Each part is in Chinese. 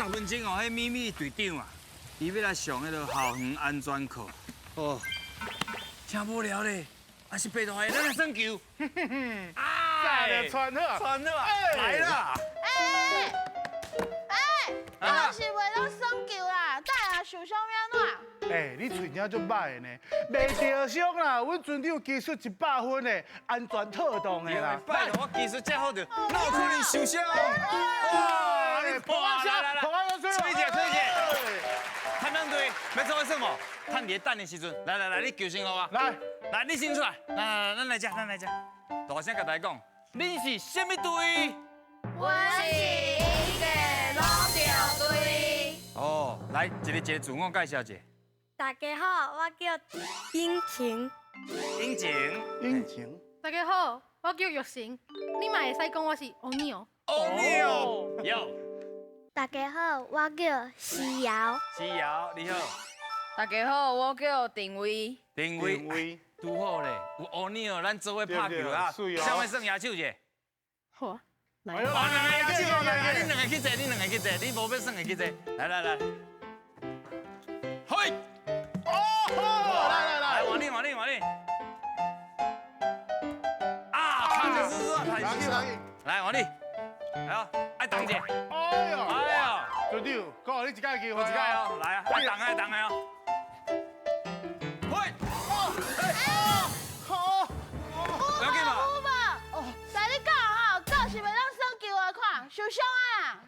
10分钟哦，迄秘密队长啊，伊要来上迄个校园安全课。哦，真无聊咧，还是白大爷咱来算球。再穿好，穿好，来啦！我是为了算球啦，等下受伤要怎？哎，你嘴鸟足歹的呢，袂着伤啦，阮船长技术100分的，安全妥当的啦。拜托，我技术这好着，哪有可能受伤？哇！你破案来，破案吹吹一下，吹一下。探长队，要做什么？探你等的时阵，来，你叫声好啊！来，你先出来，来，咱来这。大声甲大家讲，你是什么队？我是一个龙调队。哦，来，一个自我介绍一下。大家好，我叫英晴。英晴。大家好，我叫玉成。你嘛会使讲我是欧尼哦。有。大家好，我叫西瑶。西瑶，你好。大家好，我叫丁威。丁威，拄好咧，有欧尼哦，咱做伙拍球啊，上位算野手者。好啊，来。两个野手，你两个去坐，你无要算的去坐。来。嘿。来，往你。啊，他就是来，往你。来哦，爱等者。哎呦，船长，讲你一届机会，一届哦，来啊，爱等的哦。不要紧嘛。在你讲吼，教是袂当算球的看，受伤啊！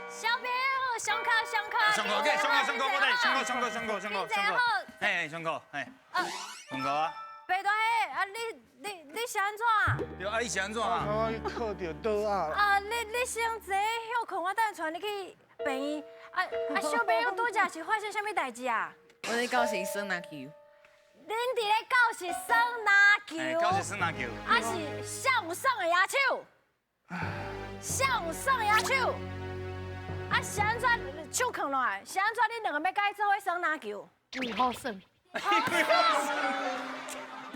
小朋友，胸口，胸口，我带胸口。嘿，胸口，嘿。胸口啊。白大爷，啊你是安怎？对啊，你是安怎啊？我靠着倒啊！啊，你先坐休困，我等下带你去病院。小朋友拄则是发生什么代志啊？我在教室耍篮球。恁伫咧教室耍篮球？教室耍篮球。啊是下午耍的野手。下午耍的野手。啊是安怎手扛落来？是安怎恁两个要改做伙耍篮球？好胜。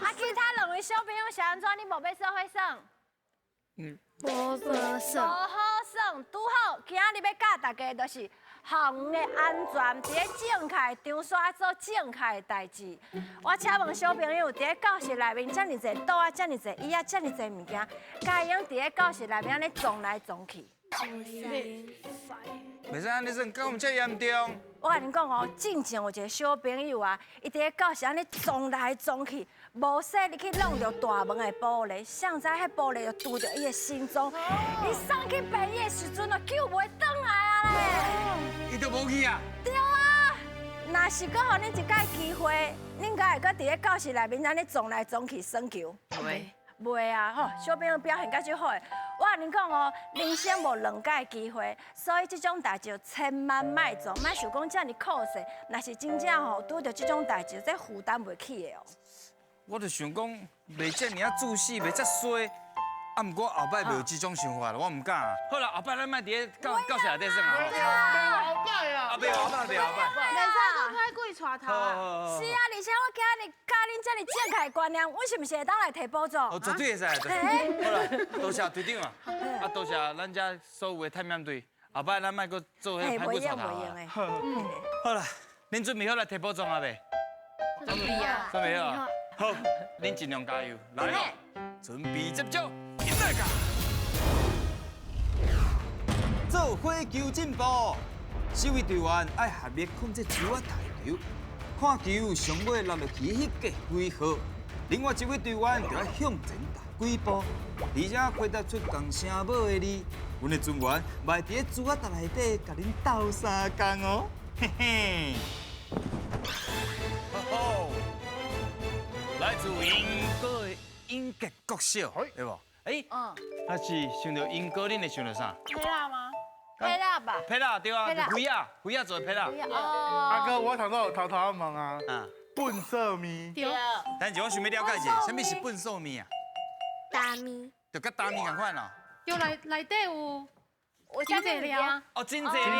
啊，其他两位小朋友是安怎？你无要做伙耍？无得无好耍，拄好今仔日要教大家就是校园的安全，伫咧正确场所要做正确的代志。我请问小朋友，伫咧教室内面遮尔济桌啊，遮尔济椅啊，遮尔济物件，该用伫咧教室内面安尼撞来撞去？袂使安尼算，敢有这严重？我甲恁讲哦，之前有一个小朋友啊，伊伫咧教室安尼撞来撞去，无说你去弄着大门的玻璃，谁知迄玻璃就拄着伊的心脏，伊送去病院的时阵就救袂转来啊咧。伊都无去啊？对啊，若是搁互恁一届机会，恁敢会搁伫咧教室内面安尼撞来撞去耍球？袂。袂啊，吼，小朋友表现甲足好诶。我甲恁讲哦，人生无两届机会，所以这种代志千万莫做，莫想讲遮尔酷势。若是真正吼拄着这种代志，这负担袂起的哦。我就想讲，袂遮尔啊自私，袂遮衰。啊，毋过后摆袂有这种想法了，我唔敢啊。好啦，后摆咱莫伫咧教室内底耍啊。袂后摆啊！袂后摆。袂使搁歹鬼带头啊！是啊，而且我今日教恁遮尔正确的观念，阮是毋是会当来提补助？哦，绝对会使。好啦，多谢队长啊，啊，多谢咱遮所有的探险队。后摆咱莫搁做迄歹鬼带头啊。好啦，恁准备好来提补助啊未？准备啊！准备好啊！好，恁尽量加油，来咯！准备接招，进来噶！做火球进步，四位队员爱合力控制球啊大球，看球上尾落落去迄个几号，另外一位队员就要向前踏几步，而且回答出共声母的字。阮的船员卖伫咧珠仔塔内底，甲恁斗相共哦，嘿嘿。哦，来自英国的英格国小，对无？那是想到英国，恁会想到啥？配辣吗？配辣吧。配辣对啊，灰啊做的配辣。阿哥，我头仔问啊，啊，笨色咪，对。但是我想要了解一下，什么是笨兽面啊？大咪。就甲大面共款哦。有内底有真济料。哦，真真济济，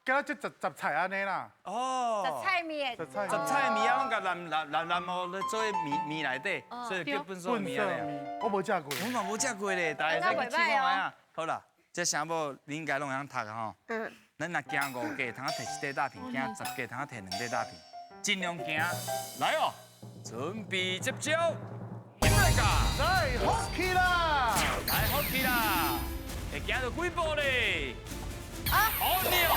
叫这杂菜安尼啦。哦。杂菜面。杂菜面啊，阮甲南毛咧做面内底，所以叫笨兽面啊。我无食过。我嘛无食过咧，大家再去试看下。好啦，这啥无你应该拢会晓读啊吼。嗯。咱若行5格，通摕1块大片；行10格，通摕2块大片。尽量行，来哦！准备接招，现在噶，来，好起啦！来好起啦！会行到几步咧？好牛！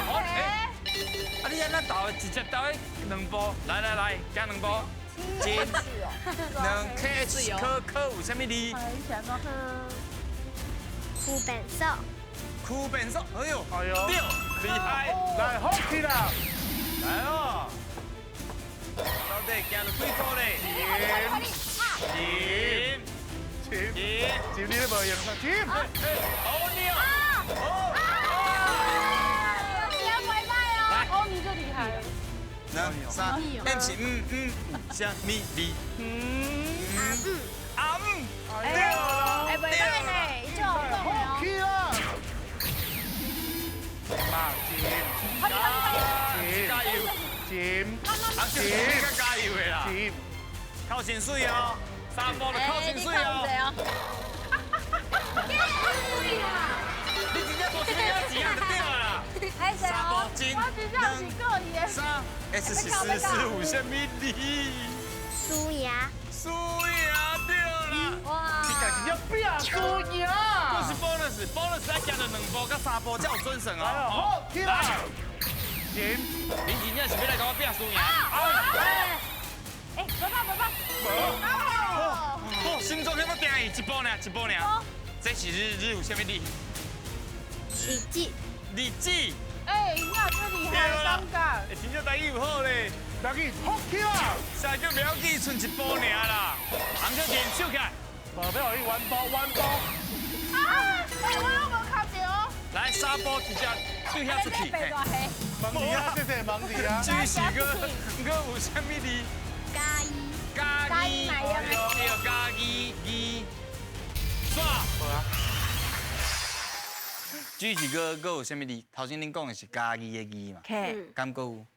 好哎！啊，你安怎投的？直接投的2步，来，行2步。进2 K 科有啥物字？副本兽。酷变手，哎呦，哎呦对，厉害！来，好起啦！来哦！到底行到几步咧？你都无用上，进！好牛！哦，你就厉害了。 2、3， M 是啥咪咪？对了，哎，袂歹呢，伊就有讲的哦。起啦！嘛，加油！进，加油的啦！进，靠薪水哦，3步就靠薪水哦。你真正无钱要钱啊，就对啦。还是3哦步，进我只叫几个耶。 3 S 是445什么字？苏牙。输赢对啦。哇，你家是要拼输赢。这是 bonus 要行到2步到3步才有准算来哦。好起啦！进，你真正是要来跟我拼输赢？哎，哦，心脏那么定一步呢？这是日有什么字？笔记。日子。哎，你好最厉害，尴尬。会真正台语有好咧。来去好起啦！三叫不要紧，剩1步尔啦。红小姐手起来，无要你完包。啊！哎，我有无卡到？来3步直接对遐出去。白大黑，忙字啊，这是忙字啊。继续个有啥物字？加一。加衣，对，加衣，煞。继续个有啥物字？头先恁讲的是加衣的衣嘛？敢个有？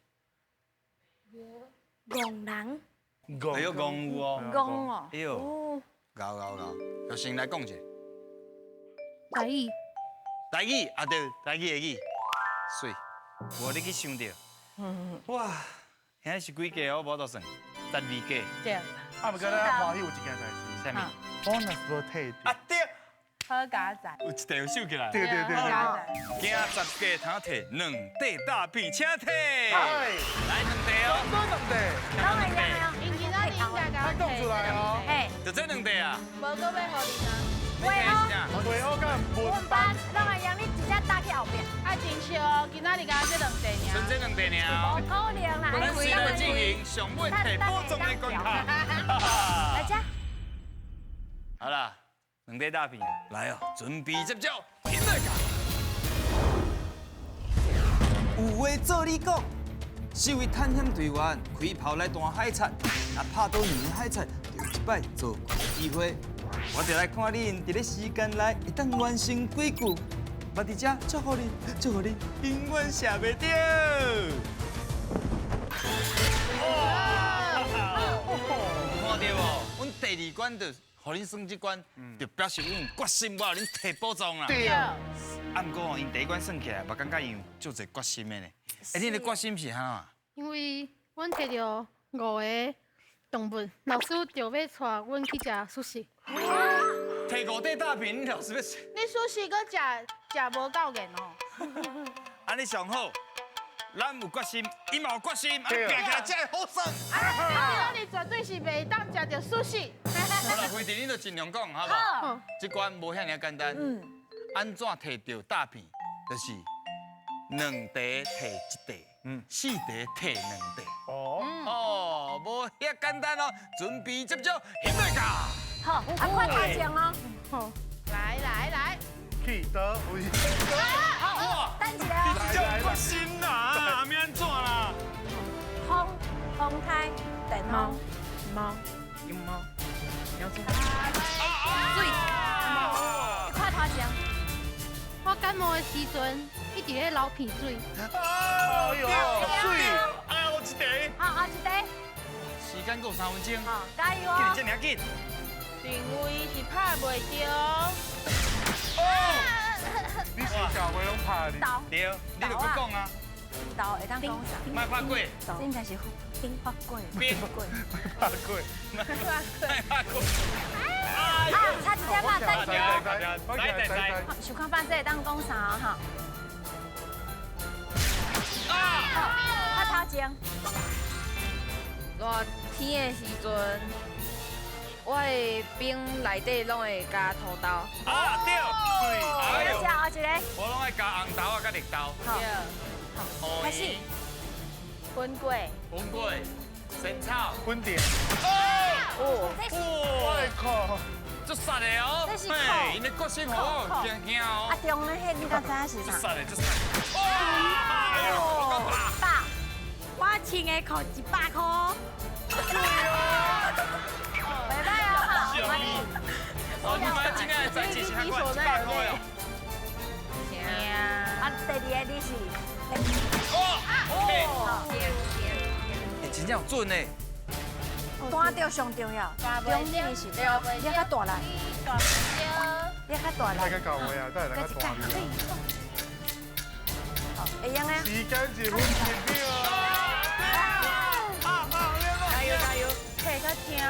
戆人，哎呦，戆有哦。戆哦，哎呦，搞，就先来讲一下。台语，台语啊对，台语的语，水，我你去想到。哇，现在是几个？我无多算，12个。对，啊，毋过咱欢喜有一件代志，啥物？ bonus 无退。啊对，好家仔，有一块有收起来。对。惊10个通摕2块大片，请摕。哎，来2块哦，拢会赢哦。因今仔日应该甲我讲出来哦。嘿，就这2块啊。无搁要互你呢。你摕是啥？对，我讲文班拢会赢，你直接打去后边，啊，真笑哦，今仔日甲我这2块尔。剩这2块尔。无可能啦，咱随后进行上尾摕宝中的关卡。大家。好啦，2块大片，来哦，准备接招，现在干。有话做你讲，是位探险队员开炮来弹海贼，若拍到2个海贼，就有1摆做怪的机会。我就来看恁伫咧时间内会当完成几句，我伫遮祝福你，永远写袂掉。看到无？阮第2关就，互恁算这关，就表示阮决心我互恁摕宝藏啦。对啊。啊，毋过因第1关算起来，嘛感觉因有足侪决心的呢。哎，恁的决心是啥？因为阮摕到5个动物，老师就要带阮去食寿司。摕5块大片，老师要食。你寿司搁食无够严哦。安尼上好，咱有决心，伊嘛有决心，啊，对拼起来才会好耍。啊，你绝对是袂当食到寿司。好啦，规定恁就尽量讲，好不好？好，这关无遐尔简单。安怎摕到大片？就是2块摕1块，4块摕2块。哦。无遐简单哦。准备接招，现在噶。好，快头前哦。好，来，去得位。哇！等一下你哦。这叫决心啦，要安怎啦？风台，电风，猫，有猫，鸟鼠，快头前。我感冒的时阵一直咧流鼻水。哎呦，水！哎，我一块。好，一个。时间够3分钟，好，加油今日哦。这么紧。定位是拍袂着。你是小妹拢怕你。豆对，你就去讲啊，豆会当讲啥？卖怕过，这应该是冰花粿。冰粿。怕贵。卖怕过。啊，差一点嘛，再一点。来，好，想看办这会当讲啥哈？啊！较头前。热天的时阵，我的冰内底拢会加土豆。啊对，哎呦，再加后一个。我拢爱加红豆啊，加绿豆。好，开始。粉粿。红粿、生炒、分点。这是我的靠！足杀的哦，这是扣因为国心好，惊惊哦啊，。中的迄你敢知影是啥？足杀的，足杀的。哇！哎呦，我讲吧。爸，我穿的裤100块。袂歹哦，哈，我哦，你买今天在一起还管100块哦。啊，第二个你是。哦，OK。哎，真正有准呢。单着上重要，重点是你要较大力，你较大力，大家搞我呀，再来个大力。好，会用啊。时间1分1秒。加油加油！客较听哦。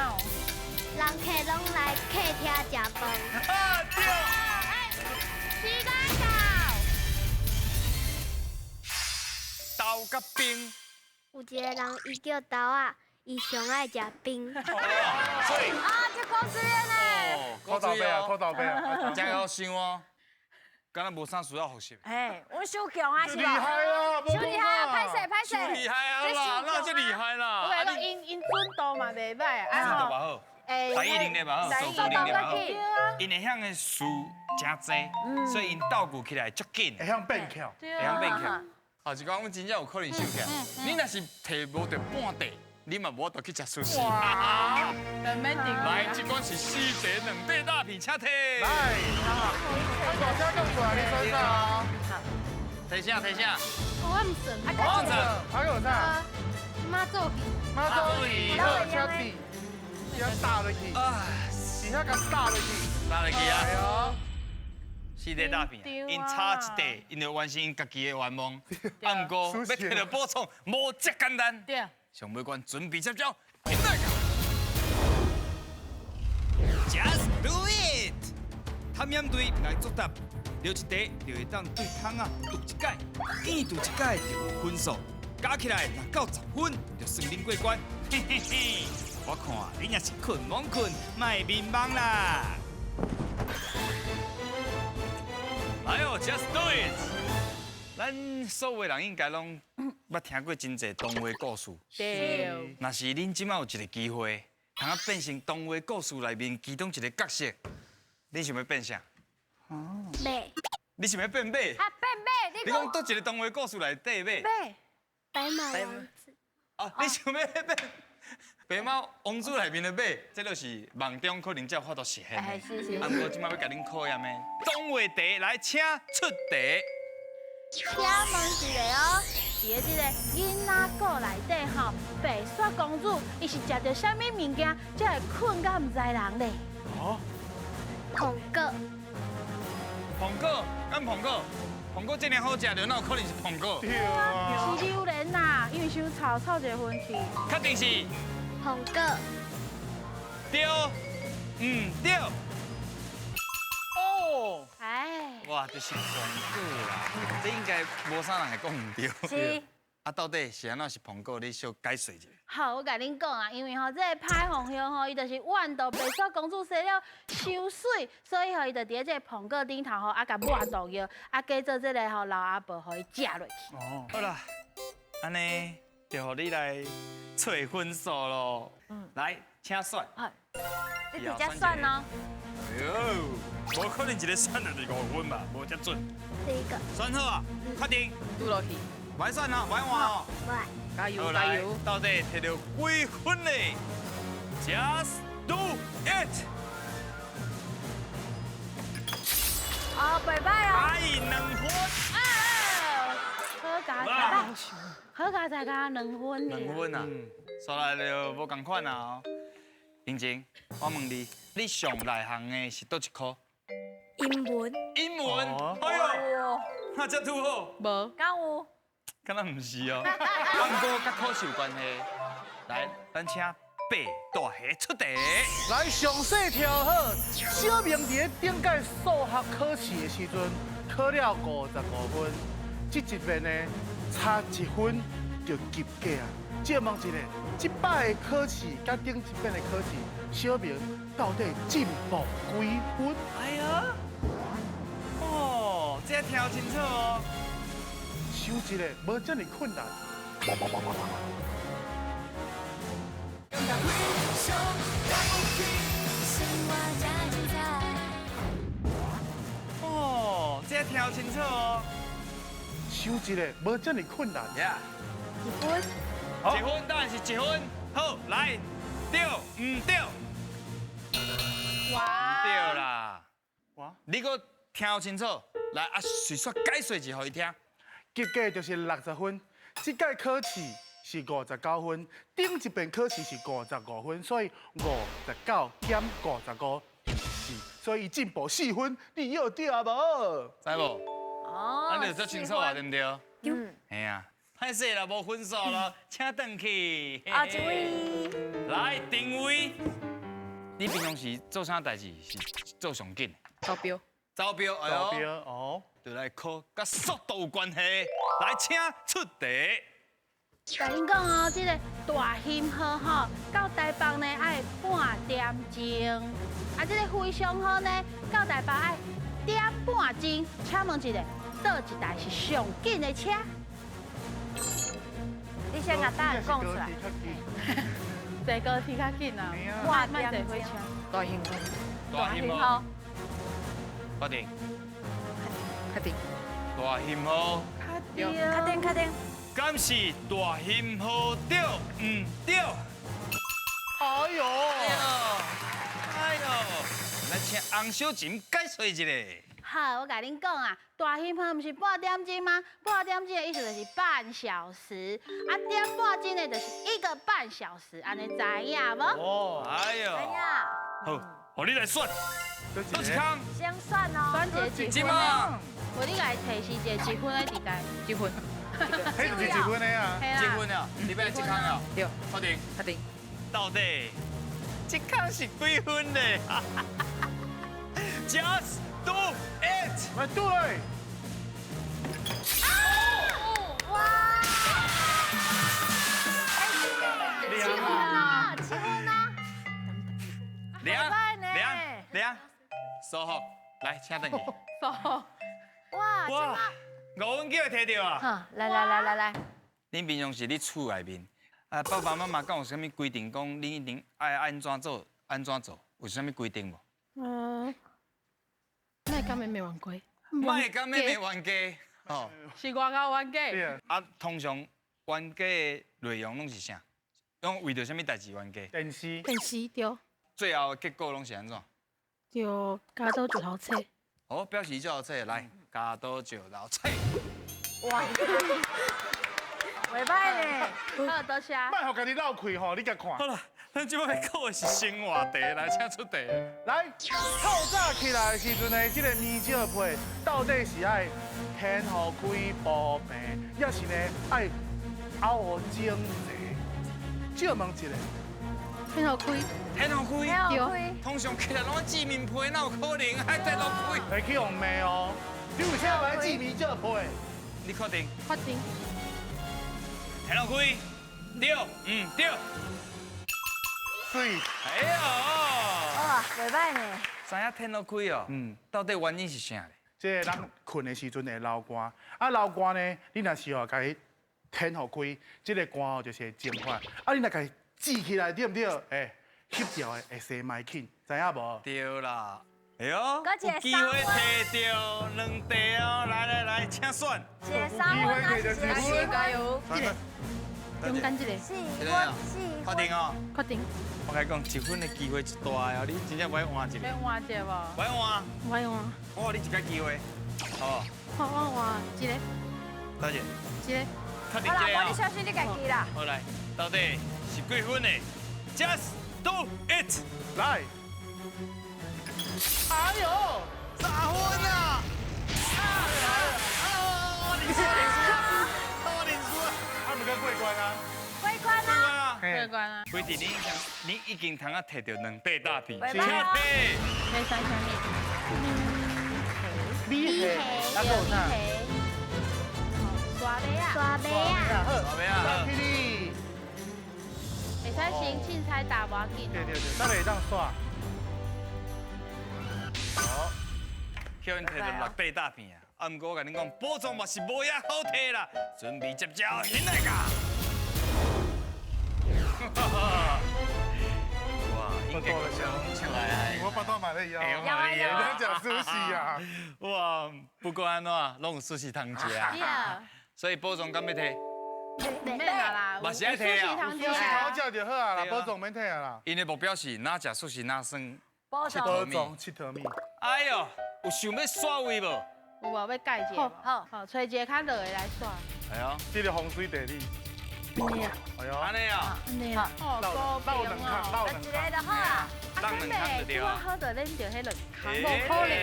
人客拢来客厅食饭。啊对。时间到。豆甲冰。有一个人伊叫豆啊，伊上爱食冰。所以。啊，这高志远呢？哦，拖豆杯啊，拖豆杯啊。真好想哦，敢若无啥需要学习。哎，我小强啊，是吧？厉害啊！小厉害啊，拍摄拍摄。厉害啊啦，那就厉害啦。我讲因准度嘛袂歹真啊，的蛮好，诶，台语能力蛮好，数学能力蛮好。因会晓的数真多，所以因倒顾起来足紧，会向变巧。会晓变巧。啊，是讲阮真正有可能收起来。你若是摕无着半地，你嘛无得去食寿司。慢慢定。来，这款是四地两地大片车体。来，大家更出来你身上啊！提醒提醒，我唔顺，王者还有啥？妈做皮，妈祖以后车底，要打落去，啊，底下甲打落去。哪来去啊？哎呦！四地大片，因差一地，因就完成因家己的愿望。啊，不过要摕到宝藏，无这简单。对，上尾关准备接招，现在搞 ！Just do it！探险队来作答，留一题就会当对汤啊读一解，见读一解就有分数，加起来若到10分就算恁过关。嘿嘿嘿，我看恁也是困懵困，卖迷茫啦。来哦 ，Just do it！咱所有人应该拢捌听过真侪童话故事。对，若是恁即摆有一个机会，通啊变成童话故事内面其中一个角色，你想要变啥？马，你想要变马？啊，变马，你讲倒一个童话故事内底马？马，白马王子。啊，你想要变白马王子内面的马，这就是梦中可能才有法度实现哎，的。是是。啊，我即摆要甲恁考验的，童话题来，请出题。请问一个哦，伫个这个囡仔国内底吼，白雪公主伊是食着啥物物件，才会困到唔知人咧？哦，红果。苹果，敢苹果？苹果这样好食，就哪有可能是苹果？对啊。是榴莲呐，因为伤臭一个分去。确定是红果。对，对。哦。哎，哇，这是苹果啦，这应该无啥人会讲唔对。是。啊，到底是安怎是苹果？你小解释一下。好，我甲恁讲啊，因为吼，这个歹风香吼，伊就是怨到白雪公主洗了伤水，所以吼，伊就伫这个苹果顶头吼，啊，甲抹毒药，啊，加做这个吼老阿婆，互伊食落去。哦，好啦，安尼就互你来找分数咯。来，请选。你直接算哦。哎呦，无可能一个选就5分吧，无遮准。第一个，选好啊，确定。拄落去，歹选啊，歹换哦。喂，加油好来加油！，到底摕到几分嘞 ？Just do it！哦，袂歹哦。哎，2分。好加再好加再加2分呢。 2分啊，刷来就无共款啊哦。英静，我问你，你上内行的是倒一科？一英文，英文，哦哎呦，哦，那这拄好，无，敢有？敢若唔是哦，不过甲考试有关系。来，咱请白大虾出题。来详细调好，小明伫顶届数学考试的时阵考了55分，这一遍呢差1分就及格啊！借问一下，这摆的考试甲顶一遍的考试，小明到底进步几分？哎呀，哦，这听清楚哦。想一个无这么困难。哦，这听清楚哦。想一个无这么困难。呀，一分，一分当然是1分。好，来，对，唔对？哇，对啦。哇，你搁听清楚，来啊，随说解说一下互伊听。结果就是60分。这届考试是59分，顶一遍考试是55分，所以59减55是，所以进步4分，你有对啊无？知无？哦，啊，你就做清楚啊，对不对？嗯，哎呀，歹势啦，无分数咯，请转去。啊，一位，来定位。你平常时做啥代志是做上紧的？招标。招标，哎投标呦，哦，就来考甲速度有关系。来，请出题。甲恁讲哦，这个大兴号吼，到台北呢爱半点钟，啊，这个非常好呢，到台北爱1点半钟。请问一下，倒一台是上紧的车？你先甲答案讲出来。坐高铁较紧啊，半莫点钟坐火车。大兴号，大兴号，好，确定。确定。大兴号，有确定确定。敢是大兴号对唔对？哎呦，哎呦，来请洪小姐解说一下。好，我甲恁讲啊，大兴号不是半点钟吗？半点钟的意思就是半小时，啊，点半钟的就是1个半小时，安尼知影无？哦，哎呦，哎呀，好，互你来选，倒一空，先算哦。选一个即几分的？嘛，我你来提示一个几分的地带？几分？迄就是1分的啊。嘿啦，结婚了，你要即空了，对，确定？确定。到底这空是几分呢？Just do it！来对，哇！2啊，啊，七分啊！凉拜呢凉凉，收好，来，请等你。哇，哇，5分叫摕到啊！哈，来，恁平常时你厝内面，啊，爸爸妈妈讲有啥物规定，讲恁一定爱安怎做，安怎做，有啥物规定无？那敢妹妹玩过？莫甲妹妹冤家，哦，是外口玩过。对啊，啊，通常冤家的内容拢是啥？拢为着啥物代志冤家？电视，电视对，最后的结果拢是安怎？就加到一头车。哦，表示就好册来，加多少老菜？哇，袂歹呢。好，多谢。卖互家己绕开吼，你甲看。好了，咱即摆要考的是生活题，来，请出题。来，透早起来的时阵呢，这个面罩被到底是爱天互开保平，还是呢爱凹整齐？借问一下，天后开，天后开，没有开，通常起来拢记面皮，哪有可能还天后开？会去用骂哦。你为啥要记面罩被？你确定？确定。天后开，对，对。对，哎呦，哇，袂歹呢。知影天后开哦？到底原因是啥咧？这个人困的时阵会流汗，啊流汗呢，你若是哦，甲伊天互开，这个汗哦就是会蒸发，啊你若甲伊挤起来，对不对？哎，翕掉的会生歹紧，知影无？对啦。哎呦，搁一个有机会摕到2题哦！来，请选。一个3分还是一个4分？加油！一个，勇敢一个， 4分，4分。确定哦？确定。我甲你讲，1分的机会一大哦，你真正不爱换一个。要换一个无？不爱换，我用啊，我给你一个机会，好不好？我换一个，多谢。一个，确定好啦，我你这个哦。小心你家己啦。好来，到底是几分的 ？Just do it！来，哎呦， 3分啊！他们跟过关啊，过关啊！啊！过关啊，规定你已经通啊摕到2块大片，拜拜请退。没三下面。李黑，那个有啥？刷杯啊，刷杯啊！好，好没啊？霹雳，会使先凊彩打无要紧对对对，咱会当耍。好，叫因摕到6块大片啊！啊，毋过我甲恁讲，宝藏嘛是无遐好摕啦，准备接招，现来个！哇，应该个想出来我巴肚买了以后，哎要啊要啊讲苏西啊，哇，不管安怎，拢有寿司通食啊。对啊，所以宝藏敢要摕？免啦啦，嘛是爱摕啊苏西好食就好啊啦，保重免退啊啦。因的目标是哪食寿司哪算。保重。保重七条米，哎呦，有想要刷位无？有无要介绍？好，好，找一个较热的来耍。哎呦，这个风水地理，哎呦，安尼啊，你啊，哦，高冷冰看，哦。冷一个就好啊。当两康就对我啊。好着恁着迄两康，哎无可能。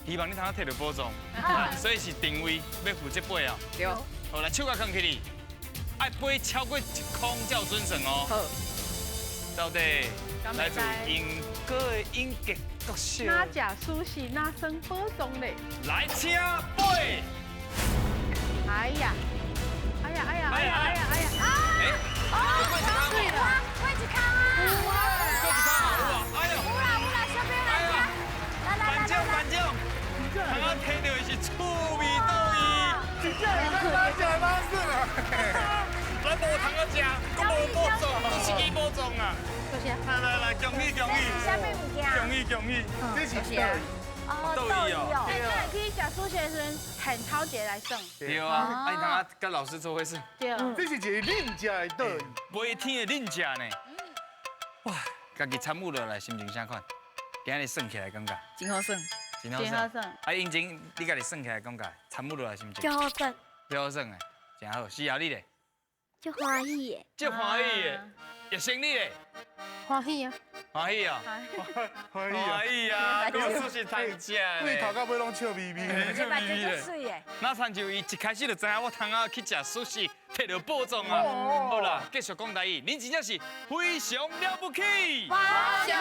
希望你通摕到宝藏，啊所以是定位要负责背哦。对，好，来手甲扛起你，爱背超过1空才有准绳哦。好，到底来自英国的英格国小，哪食苏西哪生宝藏嘞？来请背。哎呀，哎呀，哎呀，哎呀，哎呀，哎呀！哎，过一康对了，过一康啊！过一康好啊！哎呦，有啦，小朋友来吃。反正，刚刚摕到的是趣味豆真正你在哪食哪算啊？咱无通啊食，佫无宝藏，都是基宝藏啊！就是啊，来，恭喜恭喜！什么物件？恭喜！这是豆哦，豆豆衣哦哎，那你去食苏西的时阵，很超节来耍。对啊，哎，他跟老师做伙是对，这是一个恁食的豆，每天的恁食呢。哇，家己参悟落来，心情啥款？今日算起来感觉真好耍。真好真好算。耍。啊，英情，你家己算起来感觉参悟落来心情就好耍，最好算的，真好。是啊，你咧，就欢喜耶。足欢喜的。叶生你咧，欢喜啊！欢喜啊，欢喜啊！欢喜啊，我寿司通食为头咧。到尾拢笑眯眯的。这把真足水耶。那参就伊一开始就知影我通啊去食寿司，摕到宝藏啊。好啦，继续讲台语，恁真正是非常了不起。华雄